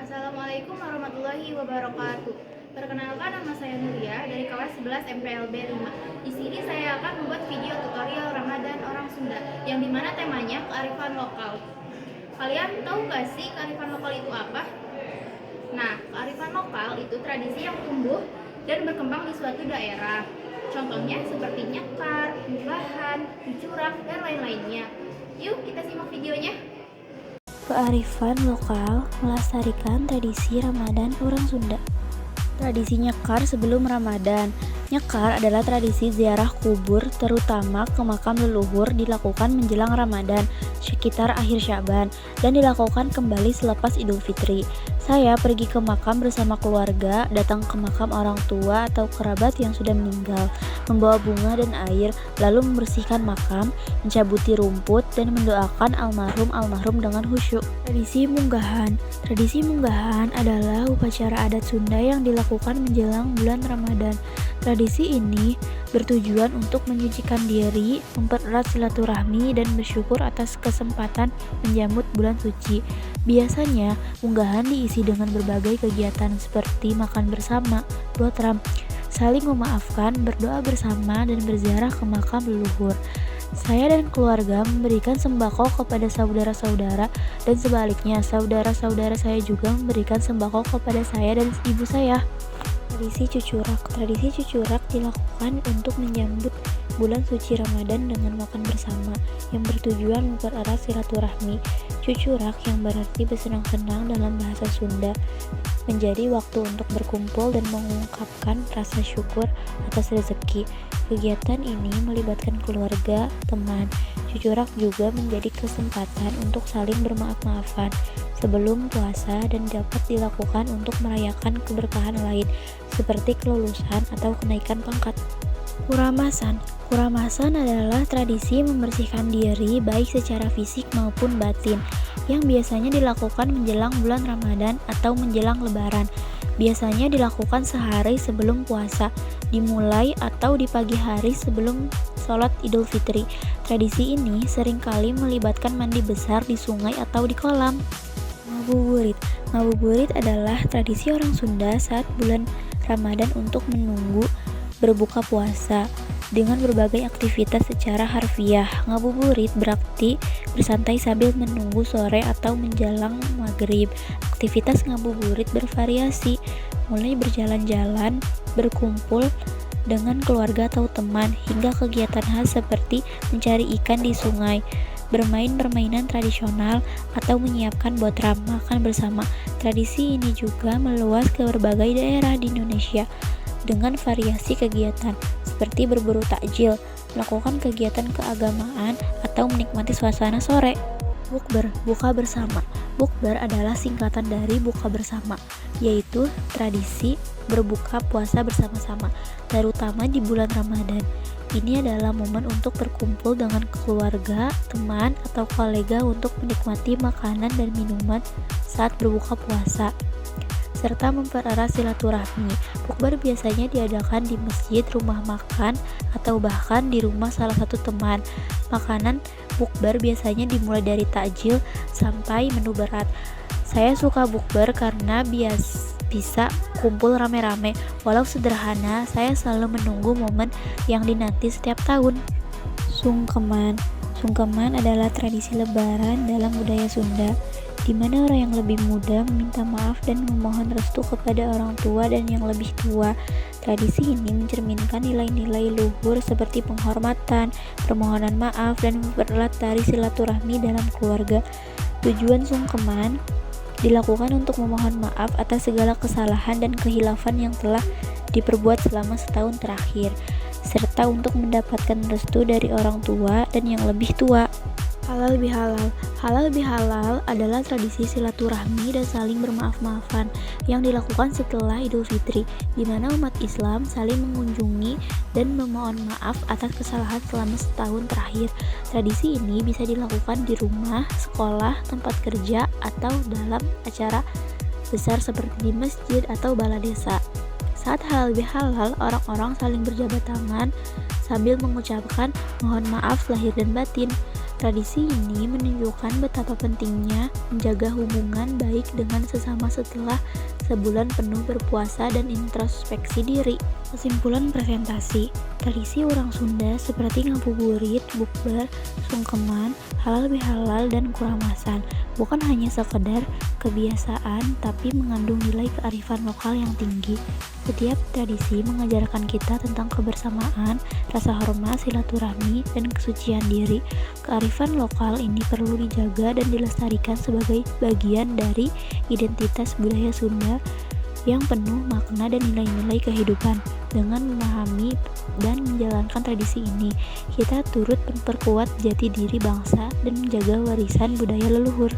Assalamualaikum warahmatullahi wabarakatuh. Perkenalkan, nama saya Nuria dari kelas 11 MPLB 5. Di sini saya akan membuat video tutorial Ramadan orang Sunda yang dimana temanya kearifan lokal. Kalian tahu nggak sih kearifan lokal itu apa? Nah, kearifan lokal itu tradisi yang tumbuh dan berkembang di suatu daerah. Contohnya seperti nyekar, munggahan, curak, dan lain-lainnya. Yuk kita simak videonya. Kearifan lokal melestarikan tradisi Ramadan orang Sunda. Tradisi nyekar sebelum Ramadan. Nyekar adalah tradisi ziarah kubur, terutama ke makam leluhur, dilakukan menjelang Ramadan, sekitar akhir Syaban, dan dilakukan kembali selepas Idul Fitri. Saya pergi ke makam bersama keluarga, datang ke makam orang tua atau kerabat yang sudah meninggal, membawa bunga dan air, lalu membersihkan makam, mencabuti rumput, dan mendoakan almarhum dengan khusyuk. Tradisi munggahan. Tradisi munggahan adalah upacara adat Sunda yang dilakukan menjelang bulan Ramadan. Tradisi ini bertujuan untuk menyucikan diri, mempererat silaturahmi, dan bersyukur atas kesempatan menjamu bulan suci. Biasanya, munggahan diisi dengan berbagai kegiatan seperti makan bersama, botram, saling memaafkan, berdoa bersama, dan berziarah ke makam leluhur. Saya dan keluarga memberikan sembako kepada saudara-saudara, dan sebaliknya saudara-saudara saya juga memberikan sembako kepada saya dan ibu saya. Tradisi cucurak. Tradisi cucurak dilakukan untuk menyambut bulan suci Ramadan dengan makan bersama yang bertujuan mempererat silaturahmi. Cucurak yang berarti bersenang-senang dalam bahasa Sunda menjadi waktu untuk berkumpul dan mengungkapkan rasa syukur atas rezeki. Kegiatan ini melibatkan keluarga, teman. Cucurak juga menjadi kesempatan untuk saling bermaaf-maafan sebelum puasa dan dapat dilakukan untuk merayakan keberkahan lain seperti kelulusan atau kenaikan pangkat. Kuramasan. Kuramasan adalah tradisi membersihkan diri baik secara fisik maupun batin yang biasanya dilakukan menjelang bulan Ramadan atau menjelang Lebaran. Biasanya dilakukan sehari sebelum puasa, dimulai atau di pagi hari sebelum sholat Idul Fitri. Tradisi ini seringkali melibatkan mandi besar di sungai atau di kolam. Ngabuburit. Ngabuburit adalah tradisi orang Sunda saat bulan Ramadan untuk menunggu berbuka puasa dengan berbagai aktivitas secara harfiah. Ngabuburit berarti bersantai sambil menunggu sore atau menjelang maghrib. Aktivitas ngabuburit bervariasi, mulai berjalan-jalan, berkumpul dengan keluarga atau teman, hingga kegiatan khas seperti mencari ikan di sungai, bermain permainan tradisional, atau menyiapkan botram, makan bersama. Tradisi ini juga meluas ke berbagai daerah di Indonesia dengan variasi kegiatan seperti berburu takjil, melakukan kegiatan keagamaan, atau menikmati suasana sore. Bukber, buka bersama. Bukber adalah singkatan dari buka bersama, yaitu tradisi berbuka puasa bersama-sama, terutama di bulan Ramadan. Ini adalah momen untuk berkumpul dengan keluarga, teman, atau kolega untuk menikmati makanan dan minuman saat berbuka puasa, serta mempererat silaturahmi. Bukber biasanya diadakan di masjid, rumah makan, atau bahkan di rumah salah satu teman. Makanan bukber biasanya dimulai dari takjil sampai menu berat. Saya suka bukber karena bisa kumpul rame-rame. Walau sederhana, saya selalu menunggu momen yang dinanti setiap tahun. Sungkeman. Sungkeman adalah tradisi lebaran dalam budaya Sunda, di mana orang yang lebih muda meminta maaf dan memohon restu kepada orang tua dan yang lebih tua. Tradisi ini mencerminkan nilai-nilai luhur seperti penghormatan, permohonan maaf, dan mempererat tali silaturahmi dalam keluarga. Tujuan sungkeman dilakukan untuk memohon maaf atas segala kesalahan dan kehilafan yang telah diperbuat selama setahun terakhir, serta untuk mendapatkan restu dari orang tua dan yang lebih tua. Halal bihalal. Halal bihalal adalah tradisi silaturahmi dan saling bermaaf-maafan yang dilakukan setelah Idul Fitri, di mana umat Islam saling mengunjungi dan memohon maaf atas kesalahan selama setahun terakhir. Tradisi ini bisa dilakukan di rumah, sekolah, tempat kerja, atau dalam acara besar seperti di masjid atau balai desa. Saat halal bihalal, orang-orang saling berjabat tangan sambil mengucapkan mohon maaf lahir dan batin. Tradisi ini menunjukkan betapa pentingnya menjaga hubungan baik dengan sesama setelah sebulan penuh berpuasa dan introspeksi diri. Kesimpulan presentasi, tradisi orang Sunda seperti ngabuburit, bukber, sungkeman, halal bihalal, dan kuramasan bukan hanya sekedar kebiasaan tapi mengandung nilai kearifan lokal yang tinggi. Setiap tradisi mengajarkan kita tentang kebersamaan, rasa hormat, silaturahmi, dan kesucian diri. Kearifan lokal ini perlu dijaga dan dilestarikan sebagai bagian dari identitas budaya Sunda yang penuh makna dan nilai-nilai kehidupan. Dengan memahami dan menjalankan tradisi ini, kita turut memperkuat jati diri bangsa dan menjaga warisan budaya leluhur.